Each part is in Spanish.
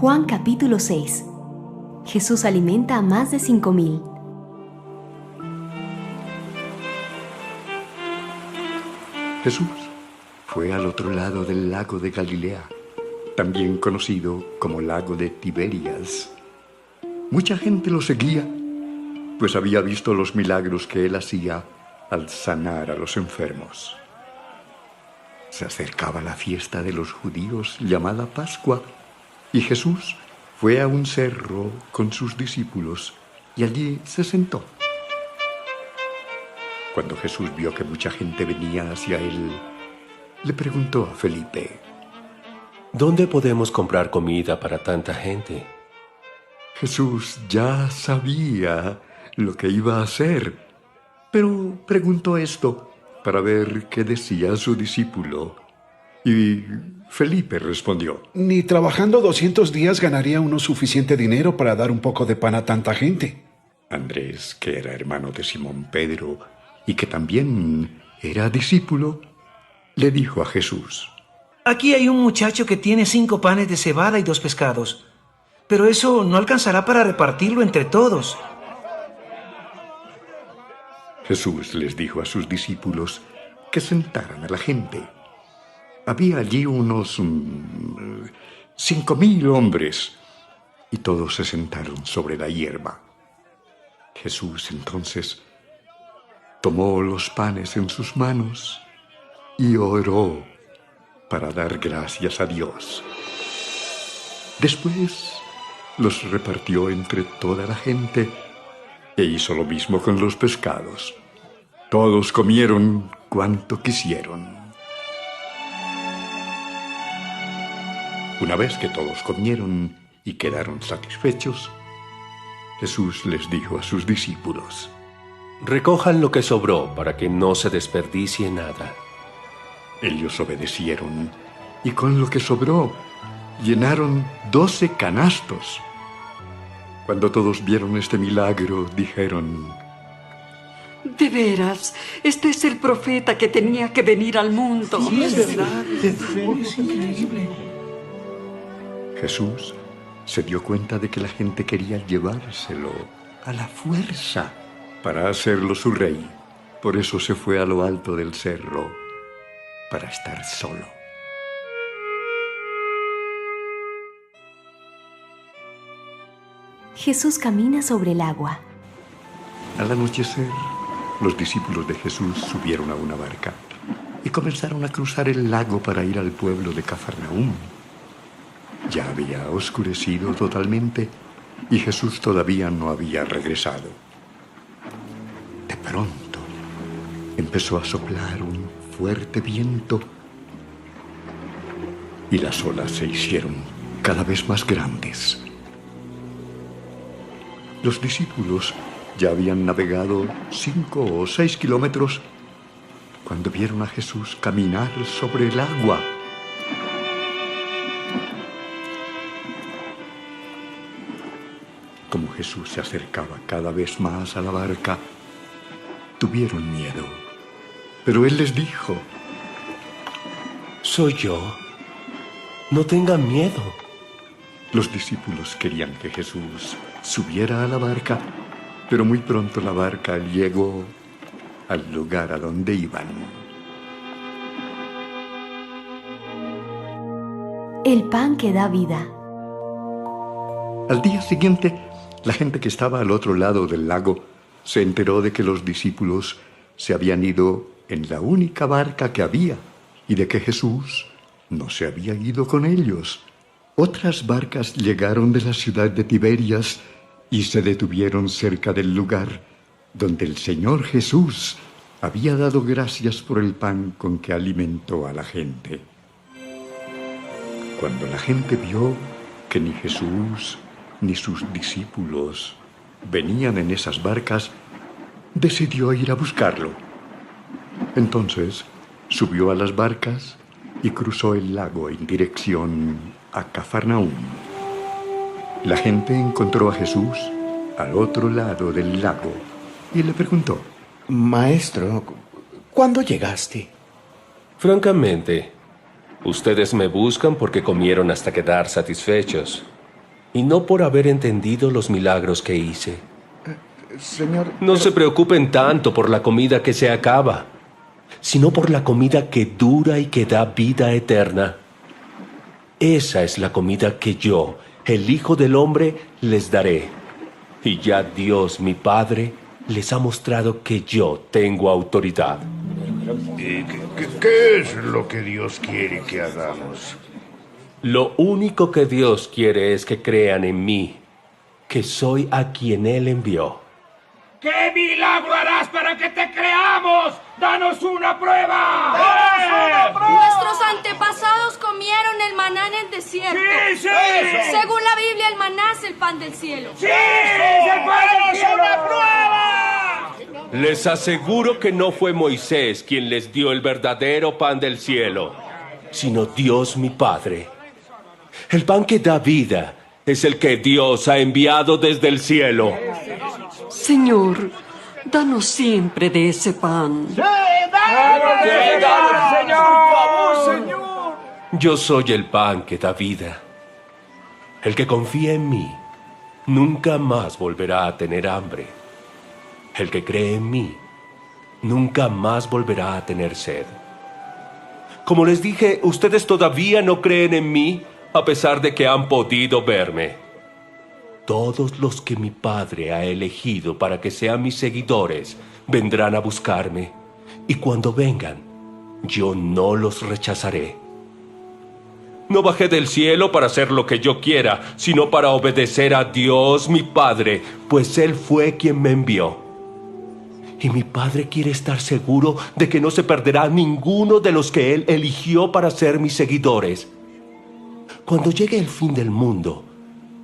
Juan capítulo 6. Jesús alimenta a más de 5,000. Jesús fue al otro lado del lago de Galilea, también conocido como lago de Tiberias. Mucha gente lo seguía, pues había visto los milagros que él hacía al sanar a los enfermos. Se acercaba la fiesta de los judíos llamada Pascua, y Jesús fue a un cerro con sus discípulos y allí se sentó. Cuando Jesús vio que mucha gente venía hacia él, le preguntó a Felipe: ¿Dónde podemos comprar comida para tanta gente? Jesús ya sabía lo que iba a hacer, pero preguntó esto para ver qué decía su discípulo. Y Felipe respondió: Ni trabajando 200 días ganaría uno suficiente dinero para dar un poco de pan a tanta gente. Andrés, que era hermano de Simón Pedro y que también era discípulo, le dijo a Jesús: Aquí hay un muchacho que tiene 5 panes de cebada y 2 pescados, pero eso no alcanzará para repartirlo entre todos. Jesús les dijo a sus discípulos que sentaran a la gente. Había allí unos 5,000 hombres, y todos se sentaron sobre la hierba. Jesús entonces tomó los panes en sus manos y oró para dar gracias a Dios. Después los repartió entre toda la gente e hizo lo mismo con los pescados. Todos comieron cuanto quisieron. Una vez que todos comieron y quedaron satisfechos, Jesús les dijo a sus discípulos: Recojan lo que sobró para que no se desperdicie nada. Ellos obedecieron y con lo que sobró llenaron 12 canastos. Cuando todos vieron este milagro, dijeron: De veras, este es el profeta que tenía que venir al mundo. Sí, es verdad. Es increíble. Jesús se dio cuenta de que la gente quería llevárselo a la fuerza para hacerlo su rey. Por eso se fue a lo alto del cerro para estar solo. Jesús camina sobre el agua. Al anochecer, los discípulos de Jesús subieron a una barca y comenzaron a cruzar el lago para ir al pueblo de Cafarnaúm. Ya había oscurecido totalmente y Jesús todavía no había regresado. De pronto, empezó a soplar un fuerte viento y las olas se hicieron cada vez más grandes. Los discípulos ya habían navegado 5 o 6 kilómetros cuando vieron a Jesús caminar sobre el agua. Como Jesús se acercaba cada vez más a la barca, tuvieron miedo. Pero él les dijo: Soy yo. No tengan miedo. Los discípulos querían que Jesús subiera a la barca, pero muy pronto la barca llegó al lugar a donde iban. El pan que da vida. Al día siguiente, la gente que estaba al otro lado del lago se enteró de que los discípulos se habían ido en la única barca que había y de que Jesús no se había ido con ellos. Otras barcas llegaron de la ciudad de Tiberias y se detuvieron cerca del lugar donde el Señor Jesús había dado gracias por el pan con que alimentó a la gente. Cuando la gente vio que ni Jesús ni sus discípulos venían en esas barcas, decidió ir a buscarlo. Entonces subió a las barcas y cruzó el lago en dirección a Cafarnaúm. La gente encontró a Jesús al otro lado del lago y le preguntó: Maestro, ¿cuándo llegaste? Francamente, ustedes me buscan porque comieron hasta quedar satisfechos. y no por haber entendido los milagros que hice. Señor... No se preocupen tanto por la comida que se acaba, sino por la comida que dura y que da vida eterna. Esa es la comida que yo, el Hijo del Hombre, les daré. Y ya Dios, mi Padre, les ha mostrado que yo tengo autoridad. ¿Qué es lo que Dios quiere que hagamos? Lo único que Dios quiere es que crean en mí, que soy a quien Él envió. ¿Qué milagro harás para que te creamos? ¡Danos una prueba! Nuestros antepasados comieron el maná en el desierto. ¡Sí, sí! Según la Biblia, el maná es el pan del cielo. ¡Sí! ¡Danos una prueba! Les aseguro que no fue Moisés quien les dio el verdadero pan del cielo, sino Dios mi Padre. El pan que da vida es el que Dios ha enviado desde el cielo. Señor, danos siempre de ese pan. ¡Sí, danos, Señor! ¡Por favor, Señor! Yo soy el pan que da vida. El que confía en mí nunca más volverá a tener hambre. El que cree en mí nunca más volverá a tener sed. Como les dije, ustedes todavía no creen en mí, a pesar de que han podido verme. Todos los que mi Padre ha elegido para que sean mis seguidores vendrán a buscarme, y cuando vengan, yo no los rechazaré. No bajé del cielo para hacer lo que yo quiera, sino para obedecer a Dios mi Padre, pues Él fue quien me envió. Y mi Padre quiere estar seguro de que no se perderá ninguno de los que Él eligió para ser mis seguidores. Cuando llegue el fin del mundo,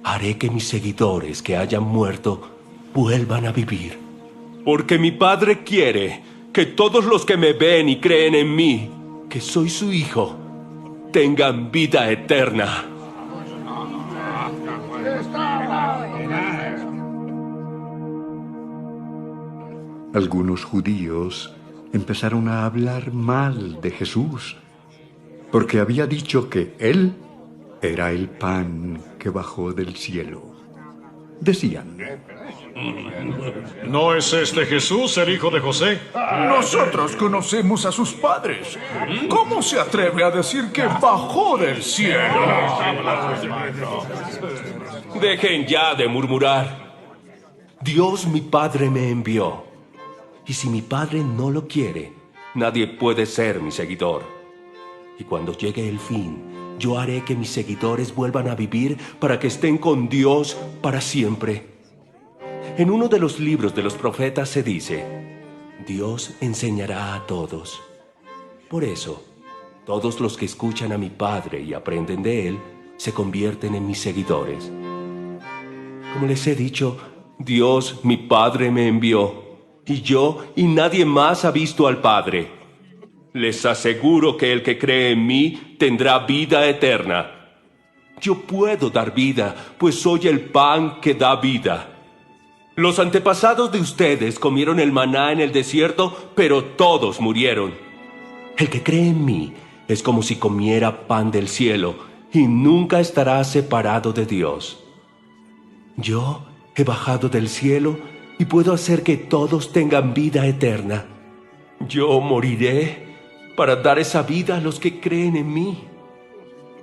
haré que mis seguidores que hayan muerto vuelvan a vivir. Porque mi Padre quiere que todos los que me ven y creen en mí, que soy su Hijo, tengan vida eterna. Algunos judíos empezaron a hablar mal de Jesús, porque había dicho que Él era el pan que bajó del cielo. Decían: ¿No es este Jesús el hijo de José? Nosotros conocemos a sus padres. ¿Cómo se atreve a decir que bajó del cielo? Dejen ya de murmurar. Dios mi Padre me envió. Y si mi Padre no lo quiere, nadie puede ser mi seguidor. Y cuando llegue el fin, yo haré que mis seguidores vuelvan a vivir para que estén con Dios para siempre. En uno de los libros de los profetas se dice: Dios enseñará a todos. Por eso, todos los que escuchan a mi Padre y aprenden de Él, se convierten en mis seguidores. Como les he dicho, Dios, mi Padre, me envió, y yo y nadie más ha visto al Padre. Les aseguro que el que cree en mí tendrá vida eterna. Yo puedo dar vida, pues soy el pan que da vida. Los antepasados de ustedes comieron el maná en el desierto, pero todos murieron. El que cree en mí es como si comiera pan del cielo y nunca estará separado de Dios. Yo he bajado del cielo y puedo hacer que todos tengan vida eterna. Yo moriré para dar esa vida a los que creen en mí.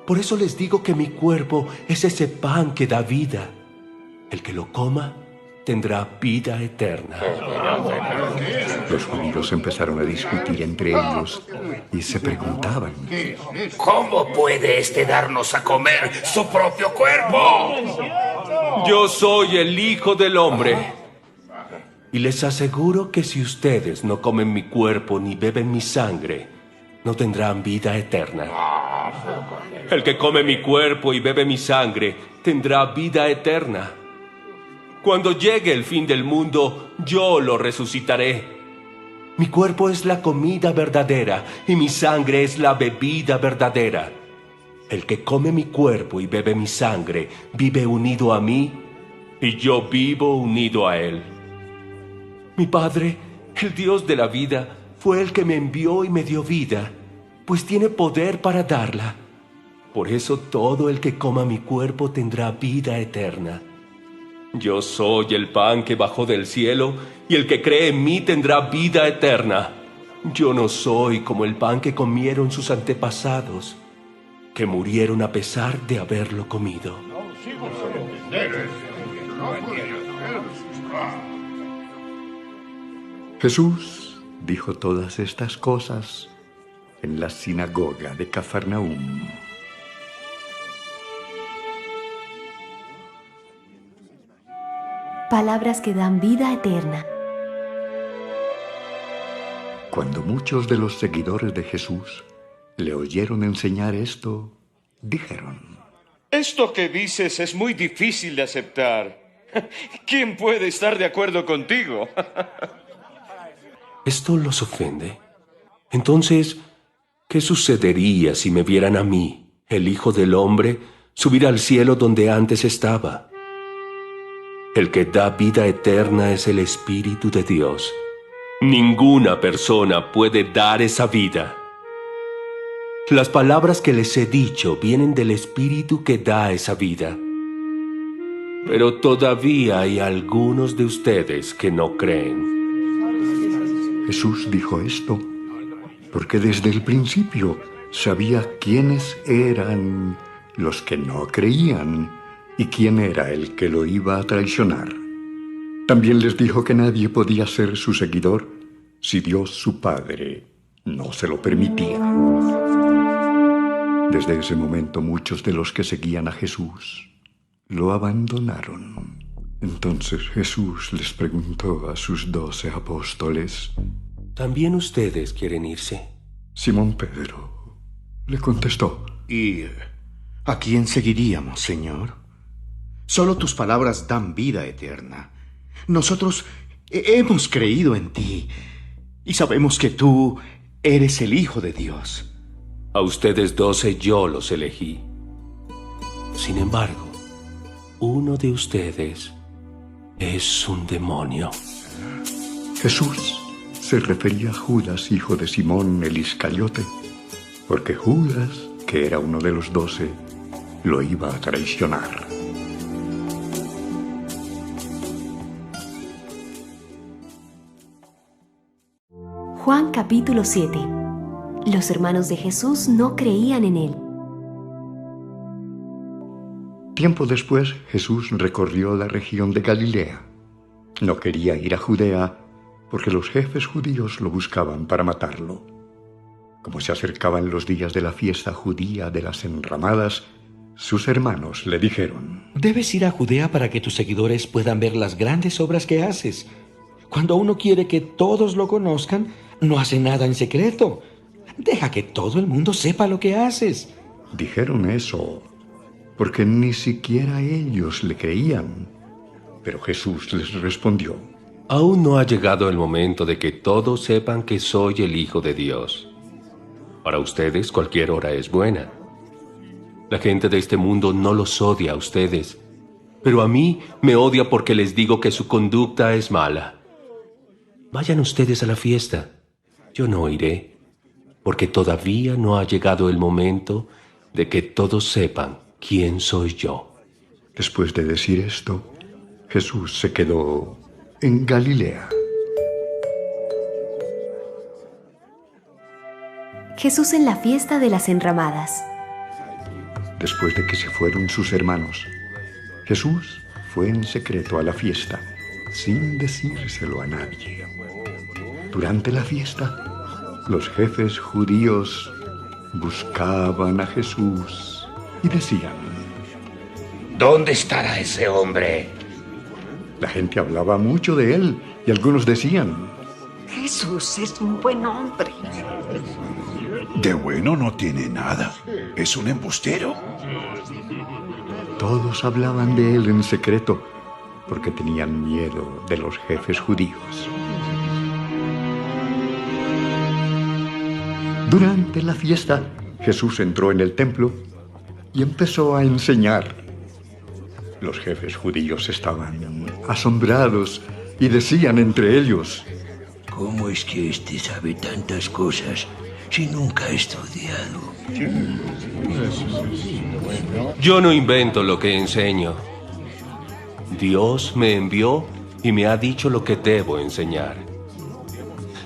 Por eso les digo que mi cuerpo es ese pan que da vida. El que lo coma tendrá vida eterna. Los judíos empezaron a discutir entre ellos y se preguntaban: ¿Cómo puede este darnos a comer su propio cuerpo? Yo soy el Hijo del Hombre. Y les aseguro que si ustedes no comen mi cuerpo ni beben mi sangre, no tendrán vida eterna. El que come mi cuerpo y bebe mi sangre tendrá vida eterna. Cuando llegue el fin del mundo, yo lo resucitaré. Mi cuerpo es la comida verdadera y mi sangre es la bebida verdadera. El que come mi cuerpo y bebe mi sangre vive unido a mí y yo vivo unido a él. Mi Padre, el Dios de la vida, fue el que me envió y me dio vida, pues tiene poder para darla. Por eso todo el que coma mi cuerpo tendrá vida eterna. Yo soy el pan que bajó del cielo, y el que cree en mí tendrá vida eterna. Yo no soy como el pan que comieron sus antepasados, que murieron a pesar de haberlo comido. Jesús dijo todas estas cosas en la sinagoga de Cafarnaúm. Palabras que dan vida eterna. Cuando muchos de los seguidores de Jesús le oyeron enseñar esto, dijeron: Esto que dices es muy difícil de aceptar. ¿Quién puede estar de acuerdo contigo? ¿Esto los ofende? Entonces, ¿qué sucedería si me vieran a mí, el Hijo del Hombre, subir al cielo donde antes estaba? El que da vida eterna es el Espíritu de Dios. Ninguna persona puede dar esa vida. Las palabras que les he dicho vienen del Espíritu que da esa vida. Pero todavía hay algunos de ustedes que no creen. Jesús dijo esto porque desde el principio sabía quiénes eran los que no creían y quién era el que lo iba a traicionar. También les dijo que nadie podía ser su seguidor si Dios su Padre no se lo permitía. Desde ese momento muchos de los que seguían a Jesús lo abandonaron. Entonces Jesús les preguntó a sus 12 apóstoles: ¿También ustedes quieren irse? Simón Pedro le contestó: ¿Y a quién seguiríamos, Señor? Solo tus palabras dan vida eterna. Nosotros hemos creído en ti y sabemos que tú eres el Hijo de Dios. A ustedes 12 yo los elegí. Sin embargo, uno de ustedes es un demonio. Jesús se refería a Judas, hijo de Simón el Iscariote, porque Judas, que era uno de los 12, lo iba a traicionar. Juan capítulo 7. Los hermanos de Jesús no creían en él. Tiempo después, Jesús recorrió la región de Galilea. No quería ir a Judea porque los jefes judíos lo buscaban para matarlo. Como se acercaban los días de la fiesta judía de las enramadas, sus hermanos le dijeron: Debes ir a Judea para que tus seguidores puedan ver las grandes obras que haces. Cuando uno quiere que todos lo conozcan, no hace nada en secreto. Deja que todo el mundo sepa lo que haces. Dijeron eso porque ni siquiera ellos le creían. Pero Jesús les respondió: Aún no ha llegado el momento de que todos sepan que soy el Hijo de Dios. Para ustedes cualquier hora es buena. La gente de este mundo no los odia a ustedes, pero a mí me odia porque les digo que su conducta es mala. Vayan ustedes a la fiesta. Yo no iré, porque todavía no ha llegado el momento de que todos sepan quién soy yo. Después de decir esto, Jesús se quedó en Galilea. Jesús en la fiesta de las enramadas. Después de que se fueron sus hermanos, Jesús fue en secreto a la fiesta, sin decírselo a nadie. Durante la fiesta, los jefes judíos buscaban a Jesús y decían: ¿Dónde estará ese hombre? La gente hablaba mucho de él y algunos decían: Jesús es un buen hombre. De bueno no tiene nada. Es un embustero. Todos hablaban de él en secreto porque tenían miedo de los jefes judíos. Durante la fiesta, Jesús entró en el templo y empezó a enseñar. Los jefes judíos estaban asombrados y decían entre ellos: ¿Cómo es que éste sabe tantas cosas si nunca he estudiado? Yo no invento lo que enseño. Dios me envió y me ha dicho lo que debo enseñar.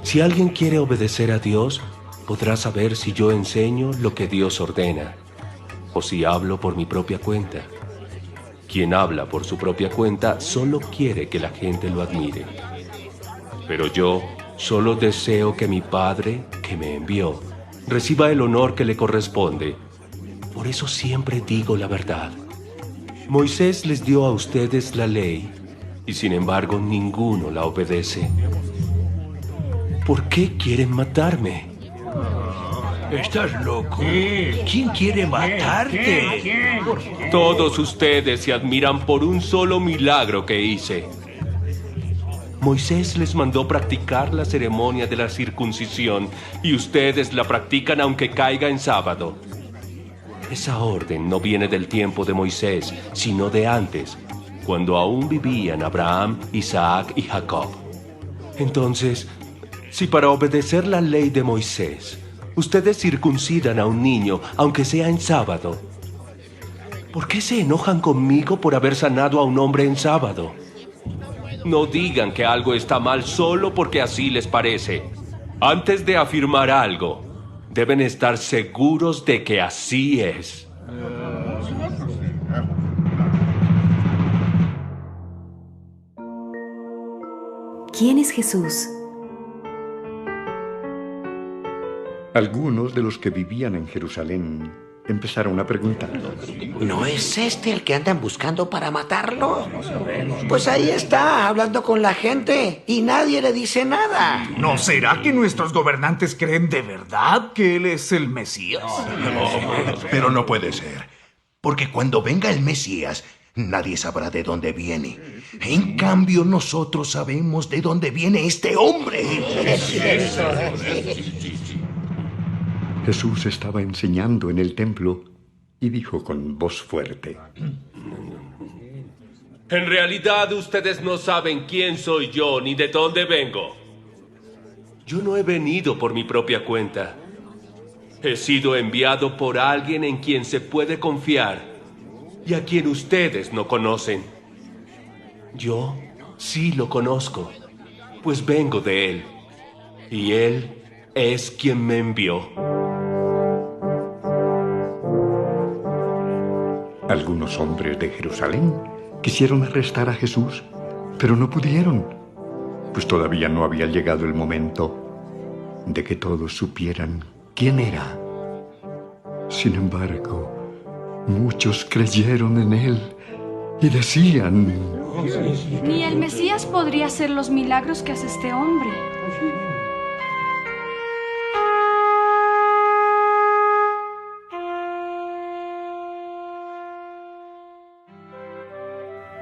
Si alguien quiere obedecer a Dios, podrá saber si yo enseño lo que Dios ordena o si hablo por mi propia cuenta. Quien habla por su propia cuenta solo quiere que la gente lo admire. Pero yo solo deseo que mi Padre, que me envió, reciba el honor que le corresponde. Por eso siempre digo la verdad. Moisés les dio a ustedes la ley y sin embargo ninguno la obedece. ¿Por qué quieren matarme? ¿Estás loco? ¿Quién quiere matarte? Todos ustedes se admiran por un solo milagro que hice. Moisés les mandó practicar la ceremonia de la circuncisión y ustedes la practican aunque caiga en sábado. Esa orden no viene del tiempo de Moisés, sino de antes, cuando aún vivían Abraham, Isaac y Jacob. Entonces, si para obedecer la ley de Moisés, ustedes circuncidan a un niño, aunque sea en sábado, ¿por qué se enojan conmigo por haber sanado a un hombre en sábado? No digan que algo está mal solo porque así les parece. Antes de afirmar algo, deben estar seguros de que así es. ¿Quién es Jesús? Algunos de los que vivían en Jerusalén empezaron a preguntar. ¿No es este el que andan buscando para matarlo? Pues ahí está, hablando con la gente, y nadie le dice nada. ¿No será que nuestros gobernantes creen de verdad que él es el Mesías? Pero no puede ser, porque cuando venga el Mesías, nadie sabrá de dónde viene. En cambio, nosotros sabemos de dónde viene este hombre. Jesús estaba enseñando en el templo y dijo con voz fuerte: En realidad ustedes no saben quién soy yo ni de dónde vengo. Yo no he venido por mi propia cuenta. He sido enviado por alguien en quien se puede confiar y a quien ustedes no conocen. Yo sí lo conozco, pues vengo de él, y él es quien me envió. Algunos hombres de Jerusalén quisieron arrestar a Jesús, pero no pudieron, pues todavía no había llegado el momento de que todos supieran quién era. Sin embargo, muchos creyeron en él y decían: Ni el Mesías podría hacer los milagros que hace este hombre.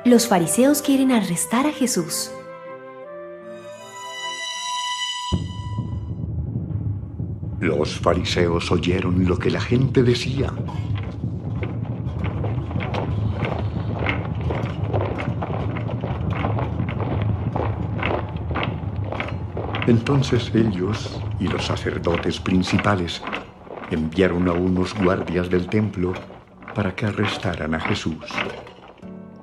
Los fariseos quieren arrestar a Jesús. Los fariseos oyeron lo que la gente decía. Entonces ellos y los sacerdotes principales enviaron a unos guardias del templo para que arrestaran a Jesús.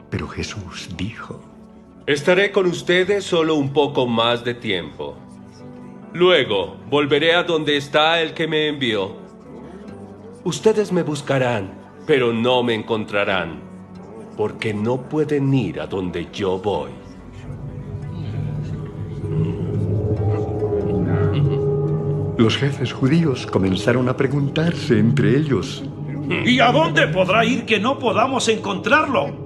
Pero Jesús dijo: Estaré con ustedes solo un poco más de tiempo. Luego volveré a donde está el que me envió. Ustedes me buscarán, pero no me encontrarán, porque no pueden ir a donde yo voy. Los jefes judíos comenzaron a preguntarse entre ellos: ¿Y a dónde podrá ir que no podamos encontrarlo?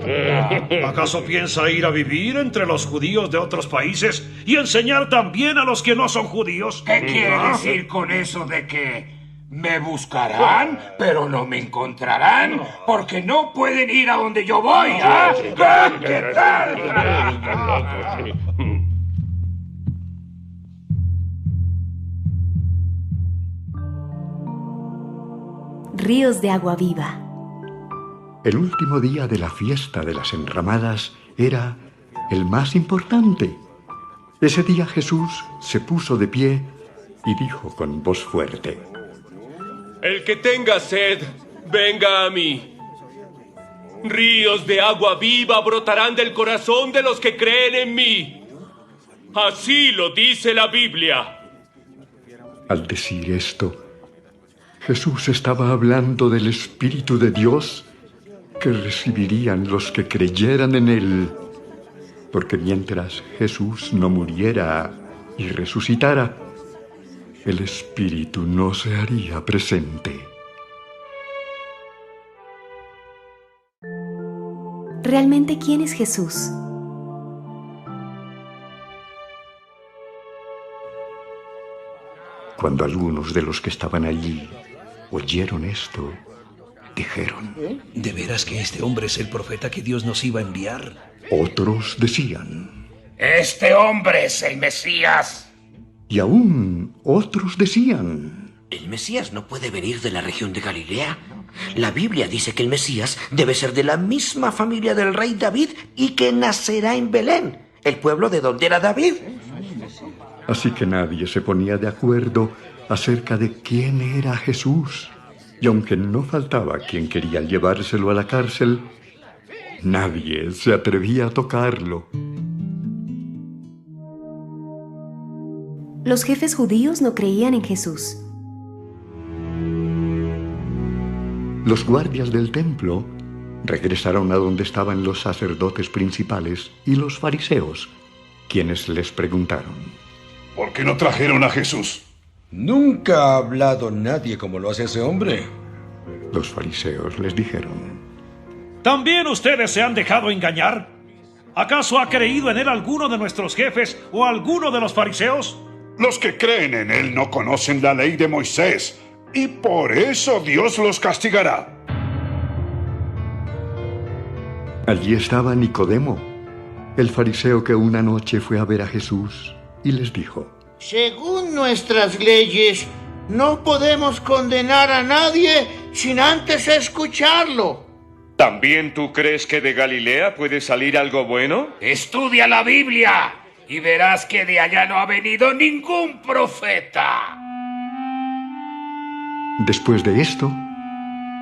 ¿Acaso piensa ir a vivir entre los judíos de otros países y enseñar también a los que no son judíos? ¿Qué quiere decir con eso de que me buscarán, pero no me encontrarán? Porque no pueden ir a donde yo voy, ¿ah? ¿Qué tal? Ríos de agua viva. El último día de la fiesta de las enramadas era el más importante. Ese día Jesús se puso de pie y dijo con voz fuerte: El que tenga sed, venga a mí. Ríos de agua viva brotarán del corazón de los que creen en mí. Así lo dice la Biblia. Al decir esto, Jesús estaba hablando del Espíritu de Dios que recibirían los que creyeran en Él, porque mientras Jesús no muriera y resucitara, el Espíritu no se haría presente. ¿Realmente quién es Jesús? Cuando algunos de los que estaban allí oyeron esto, dijeron: ¿De veras que este hombre es el profeta que Dios nos iba a enviar? Otros decían: Este hombre es el Mesías. Y aún otros decían: El Mesías no puede venir de la región de Galilea. La Biblia dice que el Mesías debe ser de la misma familia del rey David y que nacerá en Belén, el pueblo de donde era David. Así que nadie se ponía de acuerdo acerca de quién era Jesús. Y aunque no faltaba quien quería llevárselo a la cárcel, nadie se atrevía a tocarlo. Los jefes judíos no creían en Jesús. Los guardias del templo regresaron a donde estaban los sacerdotes principales y los fariseos, quienes les preguntaron: ¿por qué no trajeron a Jesús? Nunca ha hablado nadie como lo hace ese hombre. Los fariseos les dijeron: ¿también ustedes se han dejado engañar? ¿Acaso ha creído en él alguno de nuestros jefes o alguno de los fariseos? Los que creen en él no conocen la ley de Moisés, y por eso Dios los castigará. Allí estaba Nicodemo, el fariseo que una noche fue a ver a Jesús, y les dijo: según nuestras leyes, no podemos condenar a nadie sin antes escucharlo. ¿También tú crees que de Galilea puede salir algo bueno? Estudia la Biblia y verás que de allá no ha venido ningún profeta. Después de esto,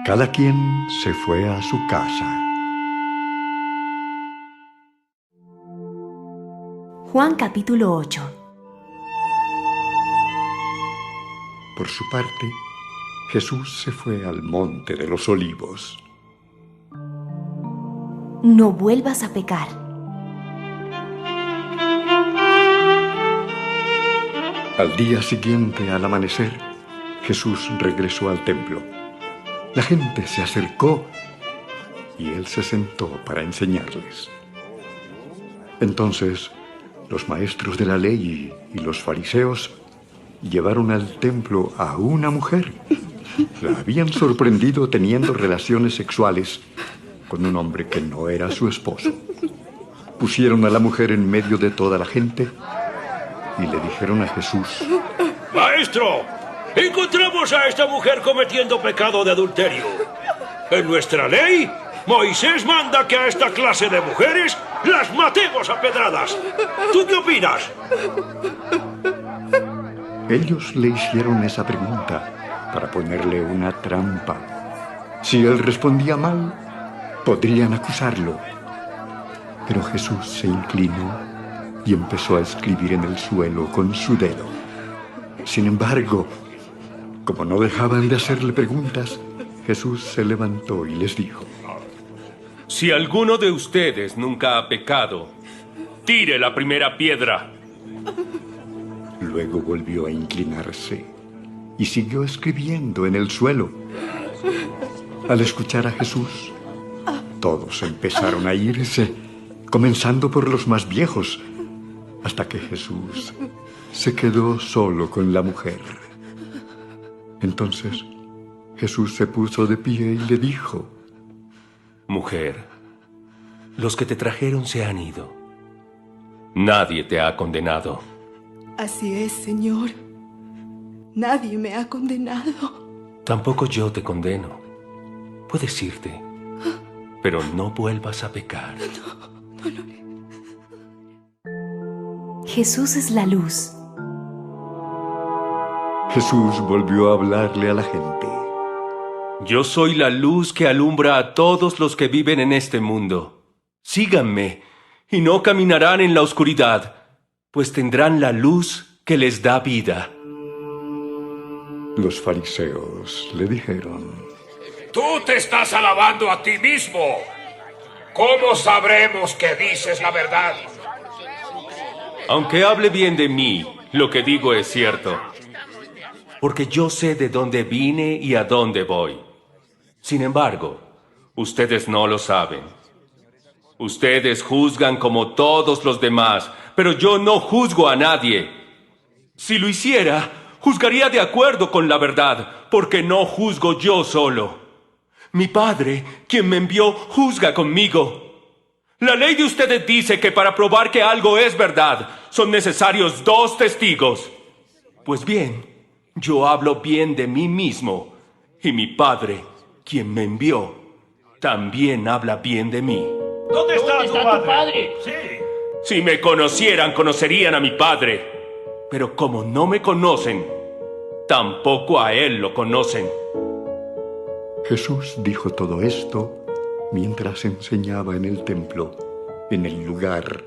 cada quien se fue a su casa. Juan capítulo 8. Por su parte, Jesús se fue al monte de los Olivos. No vuelvas a pecar. Al día siguiente, al amanecer, Jesús regresó al templo. La gente se acercó y él se sentó para enseñarles. Entonces, los maestros de la ley y los fariseos llevaron al templo a una mujer. La habían sorprendido teniendo relaciones sexuales con un hombre que no era su esposo. Pusieron a la mujer en medio de toda la gente y le dijeron a Jesús: ¡Maestro! Encontramos a esta mujer cometiendo pecado de adulterio. En nuestra ley, Moisés manda que a esta clase de mujeres las matemos a pedradas. ¿Tú qué opinas? Ellos le hicieron esa pregunta para ponerle una trampa. Si él respondía mal, podrían acusarlo. Pero Jesús se inclinó y empezó a escribir en el suelo con su dedo. Sin embargo, como no dejaban de hacerle preguntas, Jesús se levantó y les dijo: si alguno de ustedes nunca ha pecado, tire la primera piedra. Luego volvió a inclinarse y siguió escribiendo en el suelo. Al escuchar a Jesús, todos empezaron a irse, comenzando por los más viejos, hasta que Jesús se quedó solo con la mujer. Entonces Jesús se puso de pie y le dijo: mujer, los que te trajeron se han ido. Nadie te ha condenado. Así es, Señor. Nadie me ha condenado. Tampoco yo te condeno. Puedes irte, pero no vuelvas a pecar. Jesús es la luz. Jesús volvió a hablarle a la gente. Yo soy la luz que alumbra a todos los que viven en este mundo. Síganme, y no caminarán en la oscuridad, pues tendrán la luz que les da vida. Los fariseos le dijeron: Tú te estás alabando a ti mismo. ¿Cómo sabremos que dices la verdad? Aunque hable bien de mí, lo que digo es cierto, porque yo sé de dónde vine y a dónde voy. Sin embargo, ustedes no lo saben. Ustedes juzgan como todos los demás, pero yo no juzgo a nadie. Si lo hiciera, juzgaría de acuerdo con la verdad, porque no juzgo yo solo. Mi Padre, quien me envió, juzga conmigo. La ley de ustedes dice que para probar que algo es verdad, son necesarios 2 testigos. Pues bien, yo hablo bien de mí mismo, y mi Padre, quien me envió, también habla bien de mí. ¿Dónde está tu padre? Sí. Si me conocieran, conocerían a mi Padre. Pero como no me conocen, tampoco a Él lo conocen. Jesús dijo todo esto mientras enseñaba en el templo, en el lugar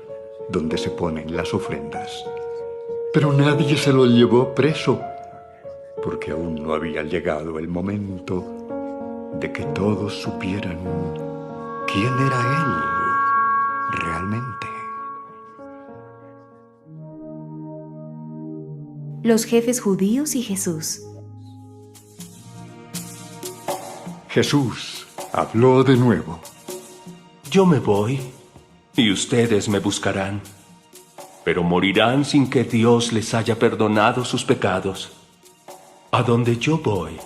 donde se ponen las ofrendas. Pero nadie se lo llevó preso, porque aún no había llegado el momento de que todos supieran quién era Él realmente. Los jefes judíos y Jesús. Jesús habló de nuevo. Yo me voy, y ustedes me buscarán, pero morirán sin que Dios les haya perdonado sus pecados. A donde yo voy,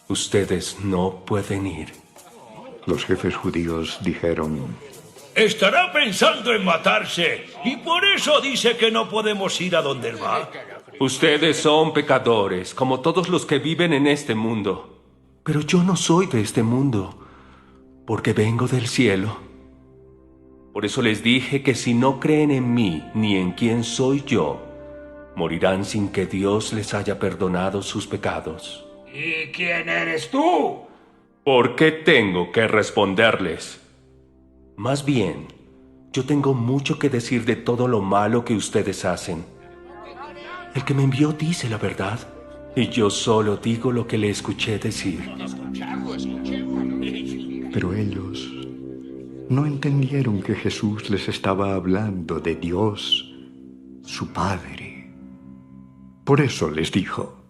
ustedes no pueden ir. Los jefes judíos dijeron: Estará pensando en matarse, y por eso dice que no podemos ir a donde él va. Ustedes son pecadores, como todos los que viven en este mundo. Pero yo no soy de este mundo, porque vengo del cielo. Por eso les dije que si no creen en mí ni en quién soy yo, morirán sin que Dios les haya perdonado sus pecados. ¿Y quién eres tú? ¿Por qué tengo que responderles? Más bien, yo tengo mucho que decir de todo lo malo que ustedes hacen. El que me envió dice la verdad, y yo solo digo lo que le escuché decir. Pero ellos no entendieron que Jesús les estaba hablando de Dios, su Padre. Por eso les dijo: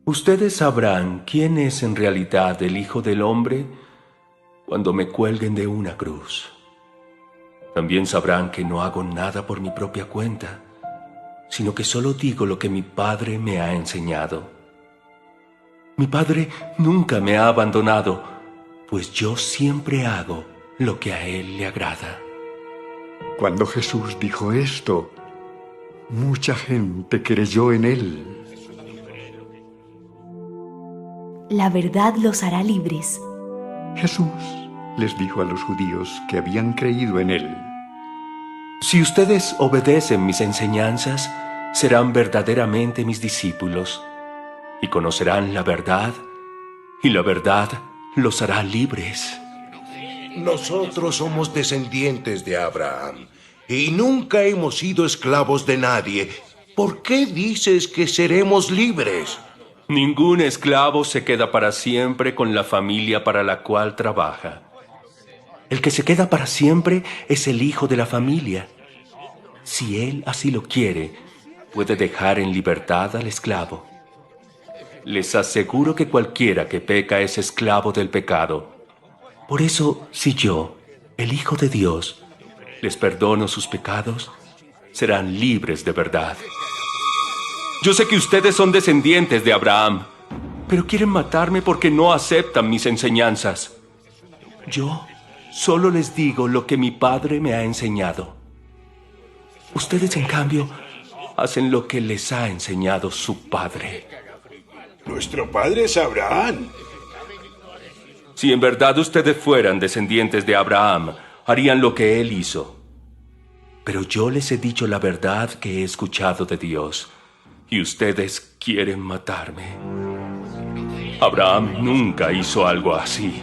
Ustedes sabrán quién es en realidad el Hijo del Hombre cuando me cuelguen de una cruz. También sabrán que no hago nada por mi propia cuenta, sino que solo digo lo que mi Padre me ha enseñado. Mi Padre nunca me ha abandonado, pues yo siempre hago lo que a Él le agrada. Cuando Jesús dijo esto, mucha gente creyó en Él. La verdad los hará libres. Jesús les dijo a los judíos que habían creído en Él: Si ustedes obedecen mis enseñanzas, serán verdaderamente mis discípulos, y conocerán la verdad, y la verdad los hará libres. Nosotros somos descendientes de Abraham, y nunca hemos sido esclavos de nadie. ¿Por qué dices que seremos libres? Ningún esclavo se queda para siempre con la familia para la cual trabaja. El que se queda para siempre es el hijo de la familia. Si él así lo quiere, puede dejar en libertad al esclavo. Les aseguro que cualquiera que peca es esclavo del pecado. Por eso, si yo, el Hijo de Dios, les perdono sus pecados, serán libres de verdad. Yo sé que ustedes son descendientes de Abraham, pero quieren matarme porque no aceptan mis enseñanzas. Yo solo les digo lo que mi Padre me ha enseñado. Ustedes, en cambio, hacen lo que les ha enseñado su Padre. Nuestro padre es Abraham. Si en verdad ustedes fueran descendientes de Abraham, harían lo que él hizo. Pero yo les he dicho la verdad que he escuchado de Dios, y ustedes quieren matarme. Abraham nunca hizo algo así.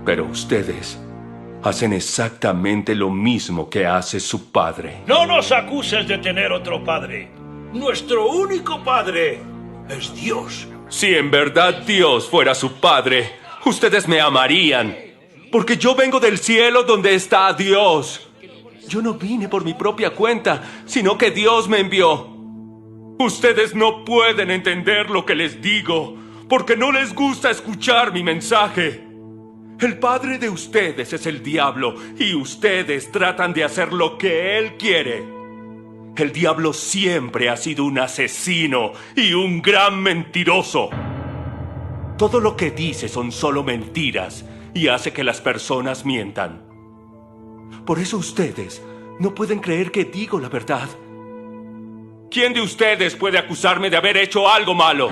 Pero ustedes hacen exactamente lo mismo que hace su padre. No nos acuses de tener otro padre. Nuestro único padre es Dios. Si en verdad Dios fuera su padre, ustedes me amarían. Porque yo vengo del cielo donde está Dios. Yo no vine por mi propia cuenta, sino que Dios me envió. Ustedes no pueden entender lo que les digo, porque no les gusta escuchar mi mensaje. El padre de ustedes es el diablo, y ustedes tratan de hacer lo que él quiere. El diablo siempre ha sido un asesino y un gran mentiroso. Todo lo que dice son solo mentiras y hace que las personas mientan. Por eso ustedes no pueden creer que digo la verdad. ¿Quién de ustedes puede acusarme de haber hecho algo malo?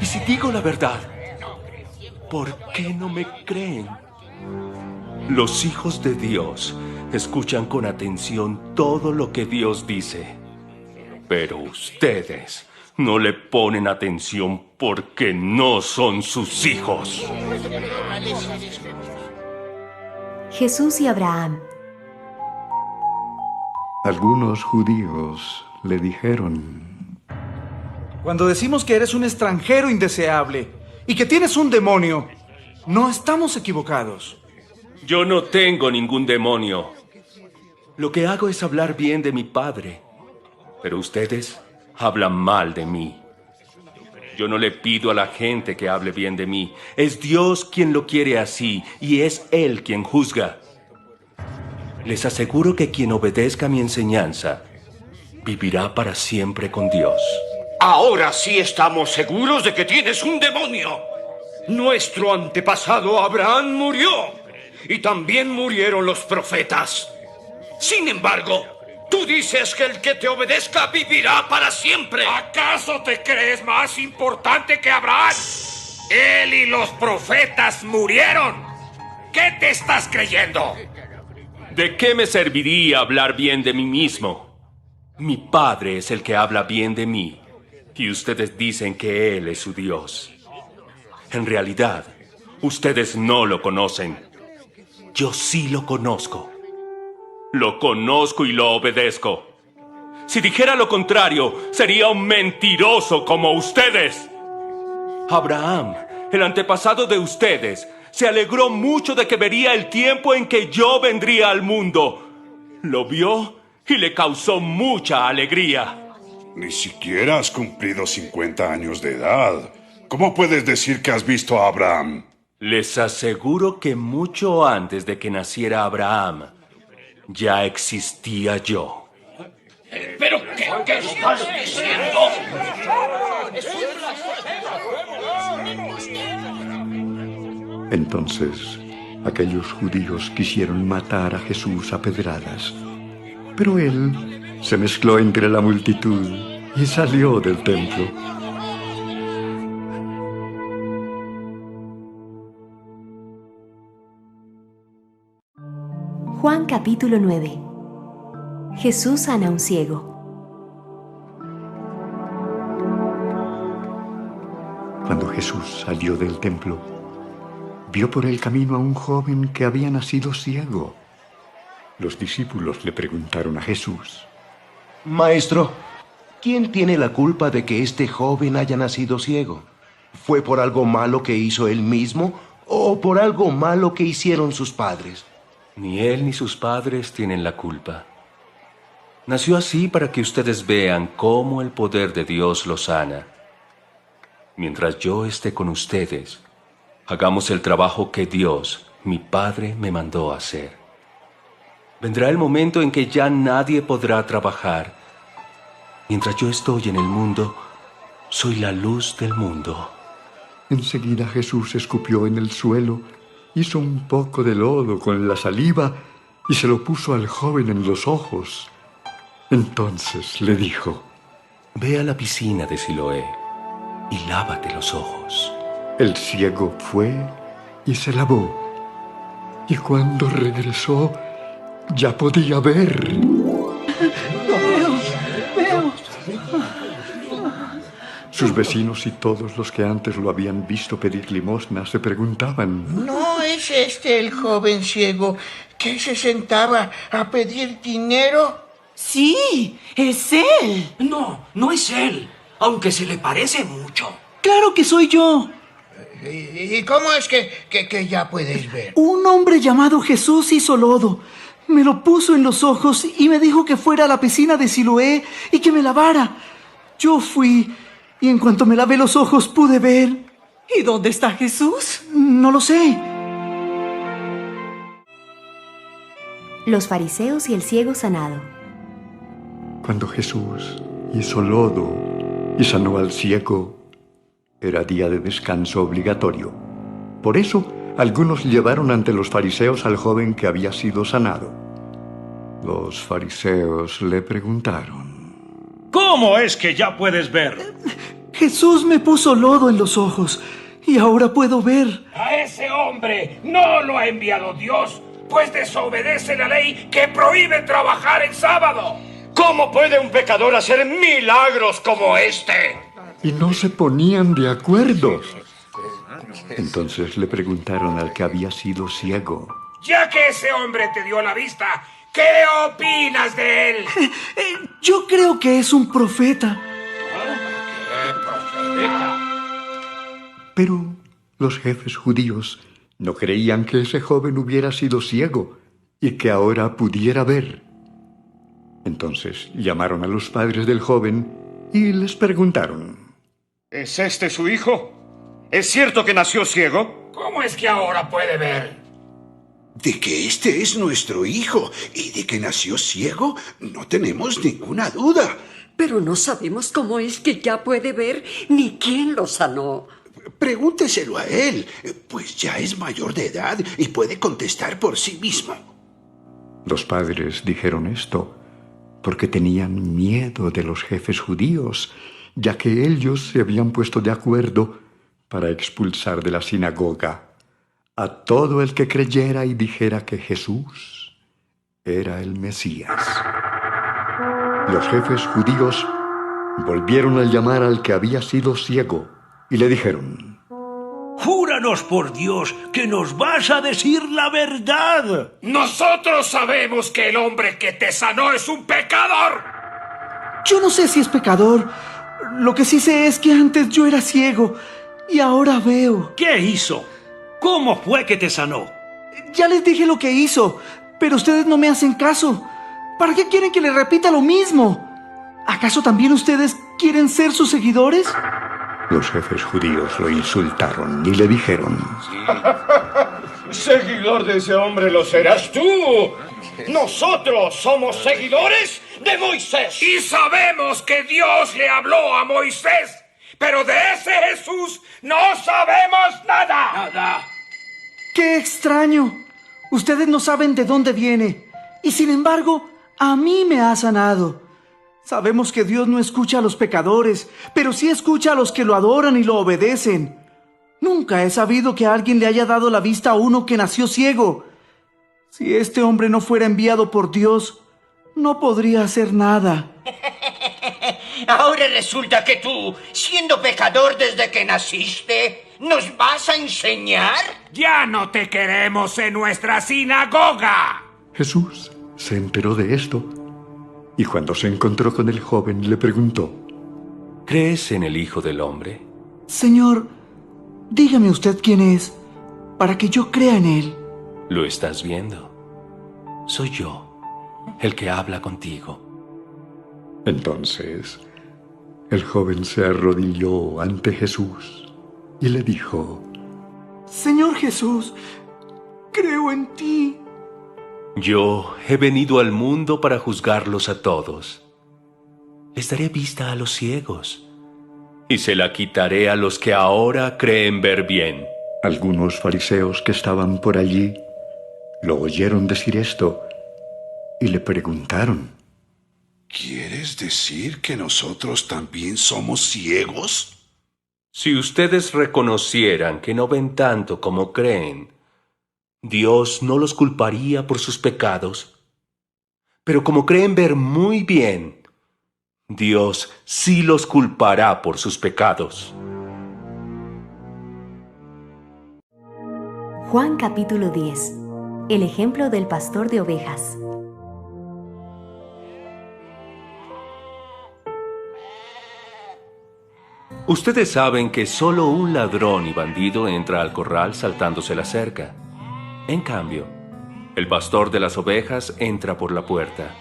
Y si digo la verdad, ¿por qué no me creen? Los hijos de Dios escuchan con atención todo lo que Dios dice. Pero ustedes no le ponen atención porque no son sus hijos. Jesús y Abraham. Algunos judíos le dijeron: Cuando decimos que eres un extranjero indeseable y que tienes un demonio, no estamos equivocados. Yo no tengo ningún demonio. Lo que hago es hablar bien de mi padre. Pero ustedes hablan mal de mí. Yo no le pido a la gente que hable bien de mí. Es Dios quien lo quiere así, y es Él quien juzga. Les aseguro que quien obedezca mi enseñanza vivirá para siempre con Dios. Ahora sí estamos seguros de que tienes un demonio. Nuestro antepasado Abraham murió, y también murieron los profetas. Sin embargo, tú dices que el que te obedezca vivirá para siempre. ¿Acaso te crees más importante que Abraham? Él y los profetas murieron. ¿Qué te estás creyendo? ¿De qué me serviría hablar bien de mí mismo? Mi padre es el que habla bien de mí, y ustedes dicen que Él es su Dios. En realidad, ustedes no lo conocen. Yo sí lo conozco. Lo conozco y lo obedezco. Si dijera lo contrario, sería un mentiroso como ustedes. Abraham, el antepasado de ustedes, se alegró mucho de que vería el tiempo en que yo vendría al mundo. Lo vio y le causó mucha alegría. Ni siquiera has cumplido 50 años de edad. ¿Cómo puedes decir que has visto a Abraham? Les aseguro que mucho antes de que naciera Abraham, ya existía yo. ¿Pero qué estás diciendo? Entonces, aquellos judíos quisieron matar a Jesús a pedradas. Pero él se mezcló entre la multitud y salió del templo. Juan capítulo 9. Jesús sana a un ciego. Cuando Jesús salió del templo, vio por el camino a un joven que había nacido ciego. Los discípulos le preguntaron a Jesús: Maestro, ¿quién tiene la culpa de que este joven haya nacido ciego? ¿Fue por algo malo que hizo él mismo o por algo malo que hicieron sus padres? Ni él ni sus padres tienen la culpa. Nació así para que ustedes vean cómo el poder de Dios lo sana. Mientras yo esté con ustedes, hagamos el trabajo que Dios, mi Padre, me mandó a hacer. Vendrá el momento en que ya nadie podrá trabajar. Mientras yo estoy en el mundo, soy la luz del mundo. Enseguida Jesús escupió en el suelo, hizo un poco de lodo con la saliva y se lo puso al joven en los ojos. Entonces le dijo: Ve a la piscina de Siloé y lávate los ojos. El ciego fue y se lavó, y cuando regresó ya podía ver. Veo. Sus vecinos y todos los que antes lo habían visto pedir limosna se preguntaban: ¿No es este el joven ciego que se sentaba a pedir dinero? Sí, es él. No, no es él, aunque se le parece mucho. ¡Claro que soy yo! ¿Y cómo es que ya puedes ver? Un hombre llamado Jesús hizo lodo. Me lo puso en los ojos y me dijo que fuera a la piscina de Siloé y que me lavara. Yo fui y en cuanto me lavé los ojos pude ver. ¿Y dónde está Jesús? No lo sé. Los fariseos y el ciego sanado. Cuando Jesús hizo lodo y sanó al ciego, era día de descanso obligatorio. Por eso, algunos llevaron ante los fariseos al joven que había sido sanado. Los fariseos le preguntaron: ¿Cómo es que ya puedes ver? Jesús me puso lodo en los ojos y ahora puedo ver. A ese hombre no lo ha enviado Dios, pues desobedece la ley que prohíbe trabajar el sábado. ¿Cómo puede un pecador hacer milagros como este? Y no se ponían de acuerdo. Entonces le preguntaron al que había sido ciego: Ya que ese hombre te dio la vista, ¿qué opinas de él? Yo creo que es un profeta. ¿Qué profeta? Pero los jefes judíos no creían que ese joven hubiera sido ciego y que ahora pudiera ver. Entonces llamaron a los padres del joven y les preguntaron: ¿Es este su hijo? ¿Es cierto que nació ciego? ¿Cómo es que ahora puede ver? De que este es nuestro hijo y de que nació ciego, no tenemos ninguna duda. Pero no sabemos cómo es que ya puede ver ni quién lo sanó. Pregúnteselo a él, pues ya es mayor de edad y puede contestar por sí mismo. Los padres dijeron esto porque tenían miedo de los jefes judíos, ya que ellos se habían puesto de acuerdo para expulsar de la sinagoga a todo el que creyera y dijera que Jesús era el Mesías. Los jefes judíos volvieron a llamar al que había sido ciego y le dijeron: Júranos por Dios que nos vas a decir la verdad. Nosotros sabemos que el hombre que te sanó es un pecador. Yo no sé si es pecador. Lo que sí sé es que antes yo era ciego y ahora veo. ¿Qué hizo? ¿Cómo fue que te sanó? Ya les dije lo que hizo, pero ustedes no me hacen caso. ¿Para qué quieren que les repita lo mismo? ¿Acaso también ustedes quieren ser sus seguidores? Los jefes judíos lo insultaron y le dijeron: Seguidor de ese hombre lo serás tú. Nosotros somos seguidores de Moisés. Y sabemos que Dios le habló a Moisés. Pero de ese Jesús no sabemos nada. Nada. ¡Qué extraño! Ustedes no saben de dónde viene. Y sin embargo, a mí me ha sanado. Sabemos que Dios no escucha a los pecadores, pero sí escucha a los que lo adoran y lo obedecen. Nunca he sabido que alguien le haya dado la vista a uno que nació ciego. Si este hombre no fuera enviado por Dios, no podría hacer nada. Ahora resulta que tú, siendo pecador desde que naciste, ¿nos vas a enseñar? Ya no te queremos en nuestra sinagoga. Jesús se enteró de esto y cuando se encontró con el joven le preguntó: ¿Crees en el Hijo del Hombre? Señor, dígame usted quién es, para que yo crea en él. ¿Lo estás viendo? Soy yo, el que habla contigo. Entonces, el joven se arrodilló ante Jesús y le dijo: Señor Jesús, creo en ti. Yo he venido al mundo para juzgarlos a todos. Les daré vista a los ciegos y se la quitaré a los que ahora creen ver bien. Algunos fariseos que estaban por allí lo oyeron decir esto y le preguntaron: ¿Quieres decir que nosotros también somos ciegos? Si ustedes reconocieran que no ven tanto como creen, Dios no los culparía por sus pecados. Pero como creen ver muy bien, Dios sí los culpará por sus pecados. Juan capítulo 10. El ejemplo del pastor de ovejas. Ustedes saben que solo un ladrón y bandido entra al corral saltándose la cerca. En cambio, el pastor de las ovejas entra por la puerta.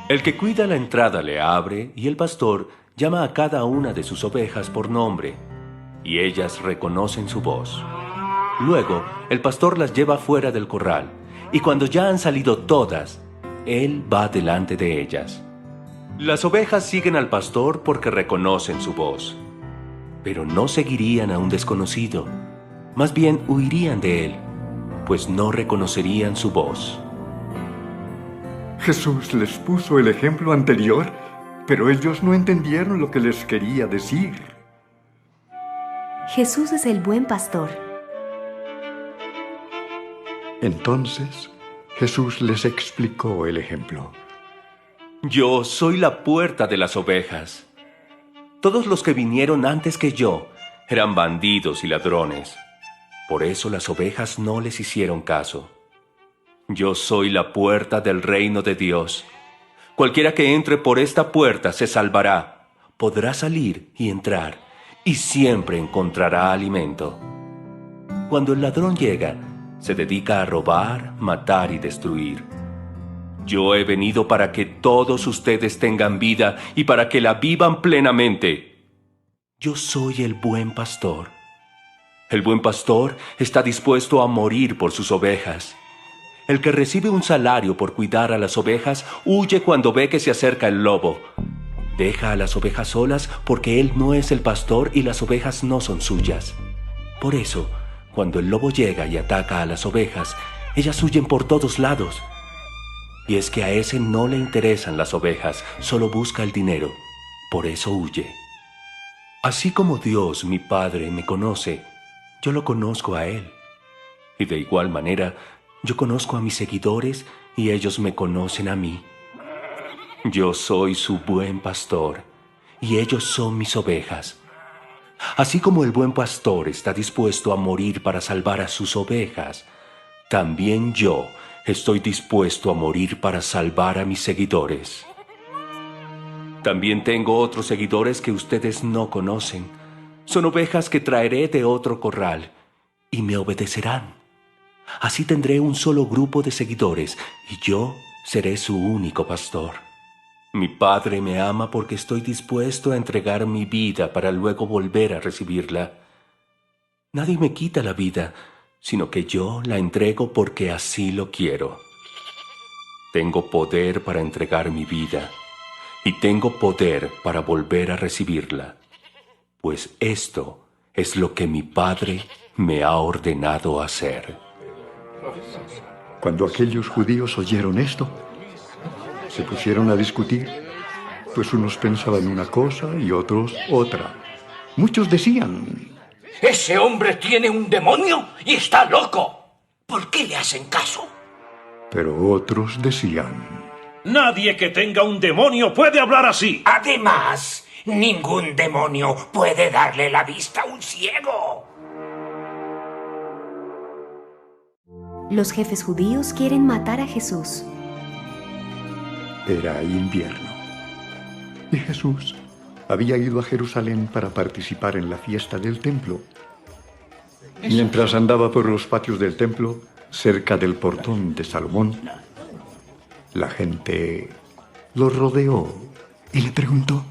El que cuida la entrada le abre y el pastor llama a cada una de sus ovejas por nombre, y ellas reconocen su voz. Luego, el pastor las lleva fuera del corral, y cuando ya han salido todas, él va delante de ellas. Las ovejas siguen al pastor porque reconocen su voz, pero no seguirían a un desconocido, más bien huirían de él, pues no reconocerían su voz. Jesús les puso el ejemplo anterior, pero ellos no entendieron lo que les quería decir. Jesús es el buen pastor. Entonces, Jesús les explicó el ejemplo. Yo soy la puerta de las ovejas. Todos los que vinieron antes que yo eran bandidos y ladrones. Por eso las ovejas no les hicieron caso. Yo soy la puerta del reino de Dios. Cualquiera que entre por esta puerta se salvará, podrá salir y entrar, y siempre encontrará alimento. Cuando el ladrón llega, se dedica a robar, matar y destruir. Yo he venido para que todos ustedes tengan vida y para que la vivan plenamente. Yo soy el buen pastor. El buen pastor está dispuesto a morir por sus ovejas. El que recibe un salario por cuidar a las ovejas huye cuando ve que se acerca el lobo. Deja a las ovejas solas porque él no es el pastor y las ovejas no son suyas. Por eso, cuando el lobo llega y ataca a las ovejas, ellas huyen por todos lados. Y es que a ese no le interesan las ovejas, solo busca el dinero. Por eso huye. Así como Dios, mi Padre, me conoce, yo lo conozco a Él. Y de igual manera, yo conozco a mis seguidores y ellos me conocen a mí. Yo soy su buen pastor y ellos son mis ovejas. Así como el buen pastor está dispuesto a morir para salvar a sus ovejas, también yo estoy dispuesto a morir para salvar a mis seguidores. También tengo otros seguidores que ustedes no conocen. Son ovejas que traeré de otro corral y me obedecerán. Así tendré un solo grupo de seguidores y yo seré su único pastor. Mi Padre me ama porque estoy dispuesto a entregar mi vida para luego volver a recibirla. Nadie me quita la vida, sino que yo la entrego porque así lo quiero. Tengo poder para entregar mi vida y tengo poder para volver a recibirla, pues esto es lo que mi Padre me ha ordenado hacer. Cuando aquellos judíos oyeron esto, se pusieron a discutir, pues unos pensaban una cosa y otros otra. Muchos decían: ¡Ese hombre tiene un demonio y está loco! ¿Por qué le hacen caso? Pero otros decían: Nadie que tenga un demonio puede hablar así. Además, ningún demonio puede darle la vista a un ciego. Los jefes judíos quieren matar a Jesús. Era invierno y Jesús había ido a Jerusalén para participar en la fiesta del templo. Mientras andaba por los patios del templo, cerca del portón de Salomón, la gente lo rodeó y le preguntó: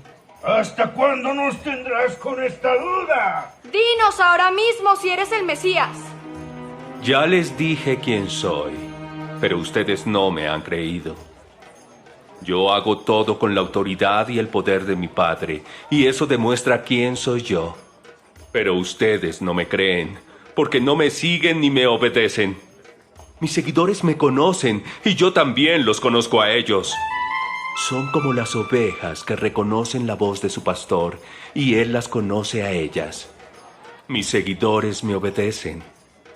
¿Hasta cuándo nos tendrás con esta duda? Dinos ahora mismo si eres el Mesías. Ya les dije quién soy, pero ustedes no me han creído. Yo hago todo con la autoridad y el poder de mi Padre, y eso demuestra quién soy yo. Pero ustedes no me creen, porque no me siguen ni me obedecen. Mis seguidores me conocen, y yo también los conozco a ellos. Son como las ovejas que reconocen la voz de su pastor, y él las conoce a ellas. Mis seguidores me obedecen,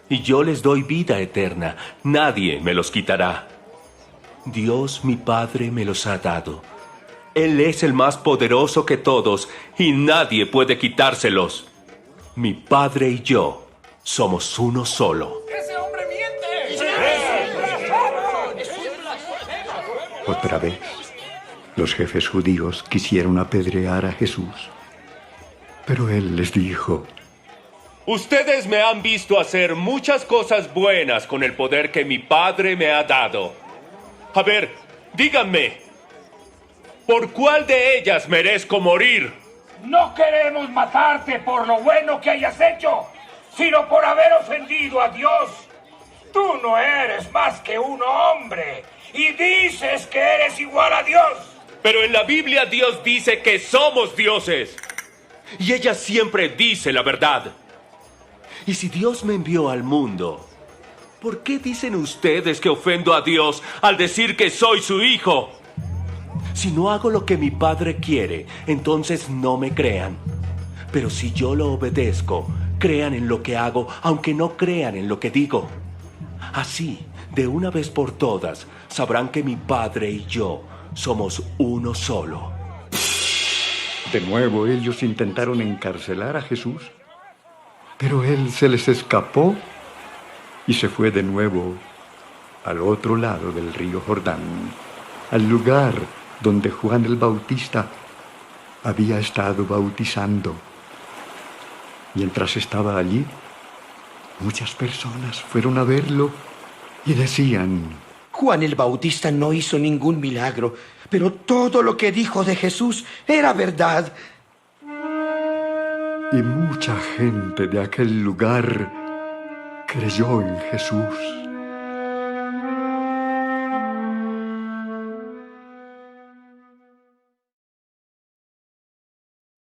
y yo les doy vida eterna. Nadie me los quitará. Dios mi Padre me los ha dado, Él es el más poderoso que todos y nadie puede quitárselos. Mi Padre y yo somos uno solo. ¡Ese hombre miente! Otra vez, los jefes judíos quisieron apedrear a Jesús. Pero él les dijo: Ustedes me han visto hacer muchas cosas buenas con el poder que mi Padre me ha dado. A ver, díganme, ¿por cuál de ellas merezco morir? No queremos matarte por lo bueno que hayas hecho, sino por haber ofendido a Dios. Tú no eres más que un hombre y dices que eres igual a Dios. Pero en la Biblia Dios dice que somos dioses. Y ella siempre dice la verdad. Y si Dios me envió al mundo, ¿por qué dicen ustedes que ofendo a Dios al decir que soy su hijo? Si no hago lo que mi Padre quiere, entonces no me crean. Pero si yo lo obedezco, crean en lo que hago, aunque no crean en lo que digo. Así, de una vez por todas, sabrán que mi Padre y yo somos uno solo. De nuevo ellos intentaron encarcelar a Jesús, pero él se les escapó y se fue de nuevo al otro lado del río Jordán, al lugar donde Juan el Bautista había estado bautizando. Mientras estaba allí, muchas personas fueron a verlo y decían: Juan el Bautista no hizo ningún milagro, pero todo lo que dijo de Jesús era verdad. Y mucha gente de aquel lugar creyó en Jesús.